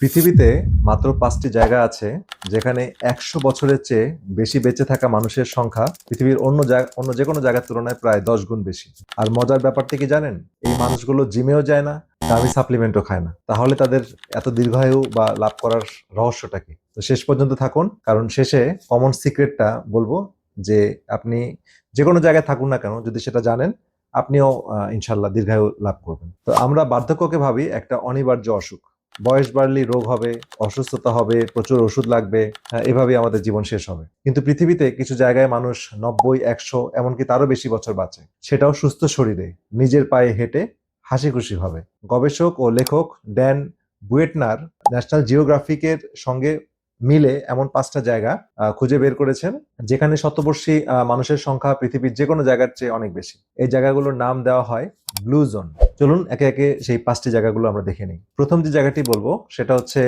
পৃথিবীতে মাত্র ৫টি জায়গা আছে যেখানে ১০০ বছরের চেয়ে বেশি বেঁচে থাকা মানুষের সংখ্যা পৃথিবীর অন্য যে কোনো জায়গার তুলনায় প্রায় ১০ গুণ বেশি। আর মজার ব্যাপারটা কি জানেন? এই মানুষগুলো জিমেও যায় না, দামি সাপ্লিমেন্টও খায় না। তাহলে তাদের এত দীর্ঘায়ু বা লাভ করার রহস্যটা কি? তো শেষ পর্যন্ত থাকুন, কারণ শেষে কমন সিক্রেটটা বলবো যে আপনি যে কোনো জায়গায় থাকুন না কেন, যদি সেটা জানেন আপনিও ইনশাল্লাহ দীর্ঘায়ু লাভ করবেন। তো আমরা বার্ধক্যকে ভাবি একটা অনিবার্য অসুখ। বয়স বাড়লেই রোগ হবে, অসুস্থতা হবে, প্রচুর ওষুধ লাগবে, এভাবেই আমাদের জীবন শেষ হবে। কিন্তু পৃথিবীতে কিছু জায়গায় মানুষ ৯০, ১০০, এমনকি তারও বেশি বছর বাঁচে, সেটাও সুস্থ শরীরে, নিজের পায়ে হেঁটে, হাসি খুশি ভাবে। গবেষক ও লেখক ড্যান বুয়েটনার ন্যাশনাল জিওগ্রাফিকের সঙ্গে মিলে এমন ৫টা জায়গা খুঁজে বের করেছেন যেখানে শতবর্ষী মানুষের সংখ্যা পৃথিবীর যে কোনো জায়গার চেয়ে অনেক বেশি। এই জায়গাগুলোর নাম দেওয়া হয় ব্লু জোন। চলুন একে একে সেই ৫টি জায়গাগুলো আমরা দেখে নিই। প্রথম যে জায়গাটি বলবো সেটা হচ্ছে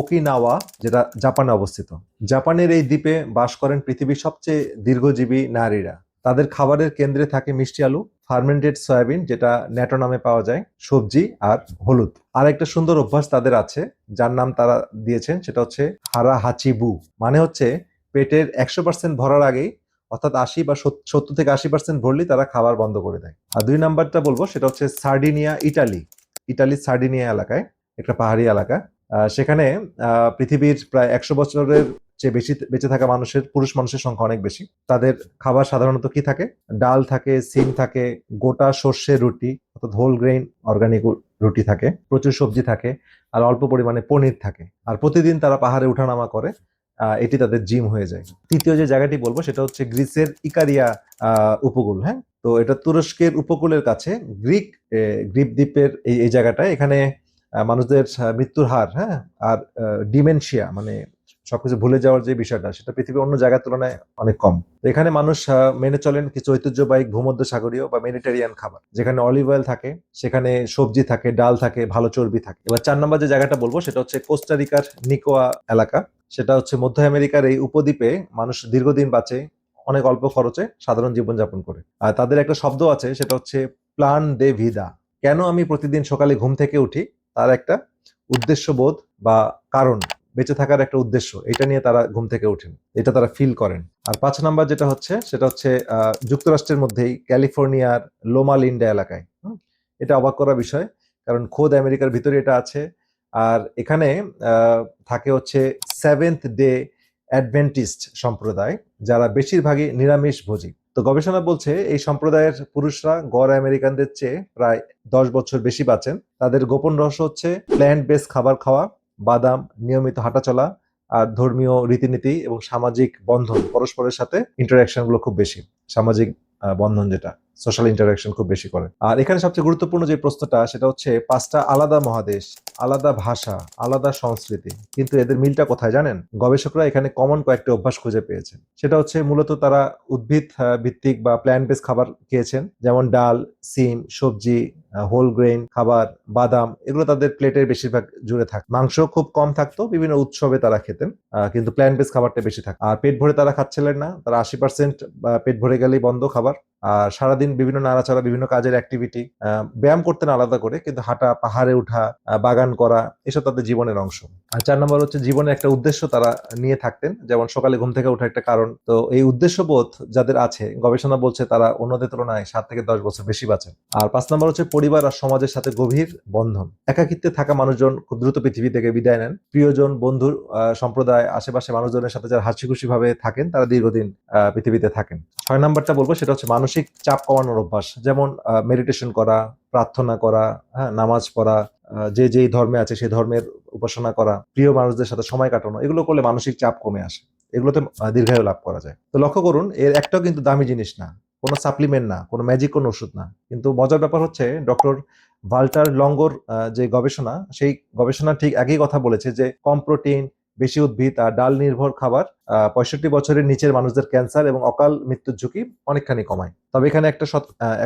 ওকিনাওয়া, যেটা জাপানে অবস্থিত। জাপানের এই দ্বীপে বাস করেন পৃথিবীর সবচেয়ে দীর্ঘজীবী নারীরা। তাদের খাবারের কেন্দ্রে থাকে মিষ্টি আলু, ফার্মেন্টেড সয়াবিন যেটা ন্যাটো নামে পাওয়া যায়, সবজি আর হলুদ। আর একটা সুন্দর অভ্যাস তাদের আছে যার নাম তারা দিয়েছেন, সেটা হচ্ছে হারা হাচিবু। মানে হচ্ছে পেটের ১০০% ভরার আগেই, অর্থাৎ ৭০ থেকে ৮০% ভরলেই তারা খাবার বন্ধ করে দেয়। আর ২ নাম্বারটা বলবো সেটা হচ্ছে সার্ডিনিয়া, ইটালি। ইটালির সার্ডিনিয়া এলাকায়, একটা পাহাড়ি এলাকা। সেখানে পৃথিবীর প্রায় ১০০ বছরের চেয়ে বেশি বেঁচে থাকা পুরুষ মানুষের সংখ্যা অনেক বেশি। তাদের খাবার সাধারণত কি থাকে? ডাল থাকে, সিম থাকে, গোটা সর্ষের রুটি অর্থাৎ হোল গ্রেইন অর্গানিক রুটি থাকে, প্রচুর সবজি থাকে, আর অল্প পরিমাণে পনির থাকে। আর প্রতিদিন তারা পাহাড়ে উঠানামা করে, এটি তাদের জিম হয়ে যায়। তৃতীয় যে জায়গাটি বলবো সেটা হচ্ছে গ্রিসের ইকারিয়া উপকূল। হ্যাঁ, তো এটা তুরস্কের উপকূলের কাছে গ্রিক গ্রিপ দ্বীপের এই জায়গাটায়। এখানে মানুষদের মৃত্যুর হার, হ্যাঁ, আর ডিমেনশিয়া মানে সবকিছু ভুলে যাওয়ার যে বিষয়টা, সেটা পৃথিবীর অন্য জায়গার তুলনায় অনেক কম। তো এখানে মানুষ মেনে চলেন কিছু ঐতিহ্যবাহী ভূমধ্য সাগরীয় বা মেডিটেরিয়ান খাবার, যেখানে অলিভ অয়েল থাকে, সেখানে সবজি থাকে, ডাল থাকে, ভালো চর্বি থাকে। এবার ৪ নম্বর যে জায়গাটা বলবো সেটা হচ্ছে কোস্টারিকার নিকোয়া এলাকা। সেটা হচ্ছে মধ্য আমেরিকার এই উপদ্বীপে মানুষ দীর্ঘদিন বাঁচে অনেক অল্প খরচে, সাধারণ জীবনযাপন করে। আর তাদের একটা শব্দ আছে, সেটা হচ্ছে প্লান দে ভিদা। কেন আমি প্রতিদিন সকালে ঘুম থেকে উঠি, তার একটা উদ্দেশ্যবোধ বা কারণ, বেঁচে থাকার একটা উদ্দেশ্য, এটা নিয়ে তারা ঘুম থেকে ওঠেন, এটা তারা ফিল করেন। আর ৫ নাম্বার যেটা হচ্ছে সেটা হচ্ছে যুক্তরাষ্ট্রের মধ্যেই ক্যালিফোর্নিয়ার লোমা লিন্ডা এলাকায়। এটা অবাক করা বিষয়, কারণ খোদ আমেরিকার ভিতরে এটা আছে। আর এখানে থাকে হচ্ছে সেভেন্থ ডে অ্যাডভেন্টিস্ট সম্প্রদায়, যারা বেশিরভাগই নিরামিষ ভোজী। তো গবেষণা বলছে এই সম্প্রদায়ের পুরুষরা গড় আমেরিকানদের চেয়ে প্রায় ১০ বছর বেশি বাঁচেন। তাদের গোপন রহস্য হচ্ছে প্ল্যান্ট বেস খাবার খাওয়া, বাদাম, নিয়মিত হাঁটাচলা, আর ধর্মীয় রীতিনীতি এবং সামাজিক বন্ধন, পরস্পরের সাথে ইন্টারাকশন গুলো খুব বেশি। সামাজিক বন্ধন, যেটা সোশ্যাল ইন্টারাকশন খুব বেশি করে। আর এখানে সবচেয়ে গুরুত্বপূর্ণ যে প্রশ্নটা, সেটা হচ্ছে ৫টা আলাদা মহাদেশ, আলাদা ভাষা, আলাদা সংস্কৃতি, কিন্তু এদের মিলটা কোথায় জানেন? গবেষকরা এখানে কমন কয়েকটি অভ্যাস খুঁজে পেয়েছেন। সেটা হচ্ছে মূলত তারা উদ্ভিদ ভিত্তিক বা প্ল্যান্ট বেস খাবার খেয়েছেন, যেমন ডাল, সিম, সবজি, হোল গ্রেইন খাবার, বাদাম, এগুলো তাদের প্লেটের বেশিরভাগ জুড়ে থাকে। মাংস খুব কম থাকতো, বিভিন্ন উৎসবে তারা খেতেন, কিন্তু প্ল্যান্ট বেস খাবারটা বেশি থাকতো। আর পেট ভরে তারা খাচ্ছিলেন না, তারা ৮০% পেট ভরে গেলেই বন্ধ খাবার। আর সারাদিন বিভিন্ন নাড়াচাড়া, বিভিন্ন কাজের অ্যাক্টিভিটি, ব্যায়াম করতেন আলাদা করে, কিন্তু হাঁটা, পাহাড়ে ওঠা, বাগান করা, এসব তাদের জীবনের অংশ। আর ৪ নম্বর হচ্ছে জীবনের একটা উদ্দেশ্য তারা নিয়ে থাকতেন, যেমন সকালে ঘুম থেকে ওঠা একটা কারণ। তো এই উদ্দেশ্যবোধ যাদের আছে, গবেষণা বলছে তারা অন্যদের তুলনায় ৭ থেকে ১০ বছর বেশি বাঁচেন। আর ৫ নম্বর হচ্ছে পরিবার আর সমাজের সাথে গভীর বন্ধন। একাকিত্বে থাকা মানুষজন খুব দ্রুত পৃথিবী থেকে বিদায় নেন। প্রিয়জন, বন্ধুর সম্প্রদায়, আশেপাশে মানুষজনের সাথে যারা হাসি খুশি ভাবে থাকেন, তারা দীর্ঘদিন পৃথিবীতে থাকেন। ৬ নাম্বারটা বলবো সেটা হচ্ছে মানসিক চাপ কমানোর অভ্যাস, যেমন মেডিটেশন করা, প্রার্থনা করা, হ্যাঁ, নামাজ পড়া, যে যেই ধর্মে আছে সেই ধর্মের উপাসনা করা, প্রিয় মানুষদের সাথে সময় কাটানো, এগুলো করলে মানসিক চাপ কমে আসে। এগুলোতে দীর্ঘায়ু লাভ করা যায়। তো লক্ষ্য করুন, এর একটাও কিন্তু দামি জিনিস না, কোনো সাপ্লিমেন্ট না, কোনো ম্যাজিক কোনো ওষুধ না। কিন্তু মজার ব্যাপার হচ্ছে ডক্টর ভাল্টার লঙ্গোর যে গবেষণা, সেই গবেষণা ঠিক একই কথা বলেছে যে কম প্রোটিন, বেশি উদ্ভিদ আর ডাল নির্ভর খাবার ৬৫ বছরের নিচের মানুষদের ক্যান্সার এবং অকাল মৃত্যুর ঝুঁকি অনেকখানি কমায়। তবে এখানে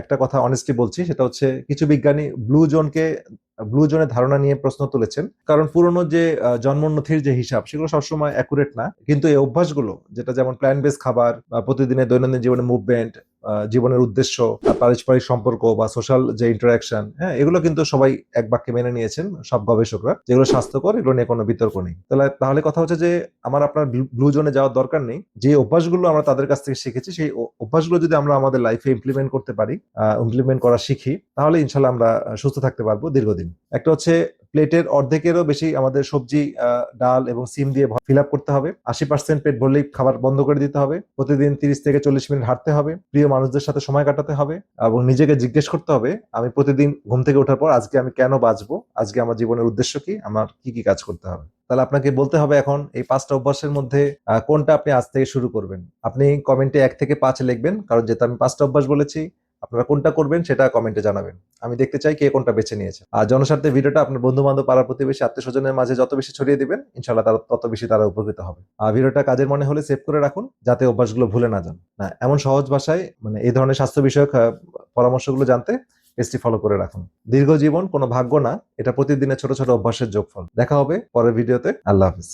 একটা কথা অনেস্টলি বলছি, সেটা হচ্ছে কিছু বিজ্ঞানী ব্লু জোনের ধারণা নিয়ে প্রশ্ন তুলেছেন, কারণ পুরনো যে জন্মনথির যে হিসাব, সেগুলো সবসময় অ্যাকুরেট না। কিন্তু এই অভ্যাসগুলো, যেটা যেমন প্ল্যান্ট বেস খাবার, প্রতিদিনের দৈনন্দিন জীবনে মুভমেন্ট, জীবনের উদ্দেশ্য, পারস্পরিক সম্পর্ক বা সোশ্যাল যে ইন্টারাকশন, হ্যাঁ, এগুলো কিন্তু সবাই এক বাক্যে মেনে নিয়েছেন সব গবেষকরা, যেগুলো স্বাস্থ্যকর, এগুলো নিয়ে কোনো বিতর্ক নেই। তাহলে কথা হচ্ছে যে আমার আপনার ব্লু জোনে যাওয়ার দরকার নেই। যে অভ্যাসগুলো আমরা তাদের কাছ থেকে শিখেছি, সেই অভ্যাসগুলো যদি আমরা আমাদের লাইফে ইমপ্লিমেন্ট করতে পারি, ইমপ্লিমেন্ট করা শিখি, তাহলে ইনশাল্লাহ আমরা সুস্থ থাকতে পারবো দীর্ঘদিন। একটা হচ্ছে প্লেটের অর্ধেকেরও বেশি আমাদের সবজি, ডাল এবং সিম দিয়ে ফিল আপ করতে হবে। 80% পেট ভরলেই খাবার বন্ধ করে দিতে হবে। প্রতিদিন 30 থেকে 40 মিনিট হাঁটতে হবে। প্রিয় মানুষদের সাথে সময় কাটাতে হবে এবং নিজেকে জিজ্ঞেস করতে হবে, আমি প্রতিদিন ঘুম থেকে ওঠার পর আজকে আমি কেন বাঁচবো, আজকে আমার জীবনের উদ্দেশ্য কি, আমার কি কি কাজ করতে হবে। তাহলে আপনাকে বলতে হবে এখন এই 5টা অভ্যাসের মধ্যে কোনটা আপনি আজ থেকে শুরু করবেন। আপনি কমেন্টে 1 থেকে 5 লিখবেন, কারণ যেহেতু আমি 5টা অভ্যাস বলেছি, আপনারা কোনটা করবেন সেটা কমেন্টে জানাবেন। আমি দেখতে চাই কে কোনটা বেছে নিয়েছে। আর জনস্বার্থে ভিডিওটা আপনার বন্ধু বান্ধব, পাড়া প্রতিবেশী, আত্মীয় স্বজনের মাঝে যত বেশি ছড়িয়ে দিবেন, ইনশাল্লাহ তারা তত বেশি তারা উপকৃত হবে। আর ভিডিওটা কাজের মনে হলে সেভ করে রাখুন, যাতে অভ্যাসগুলো ভুলে না যান। না, এমন সহজ ভাষায় মানে এই ধরনের স্বাস্থ্য বিষয়ক পরামর্শগুলো জানতে পেজটি ফলো করে রাখুন। দীর্ঘ জীবন কোনো ভাগ্য না, এটা প্রতিদিনের ছোট ছোট অভ্যাসের যোগফল। দেখা হবে পরের ভিডিওতে। আল্লাহ হাফিজ।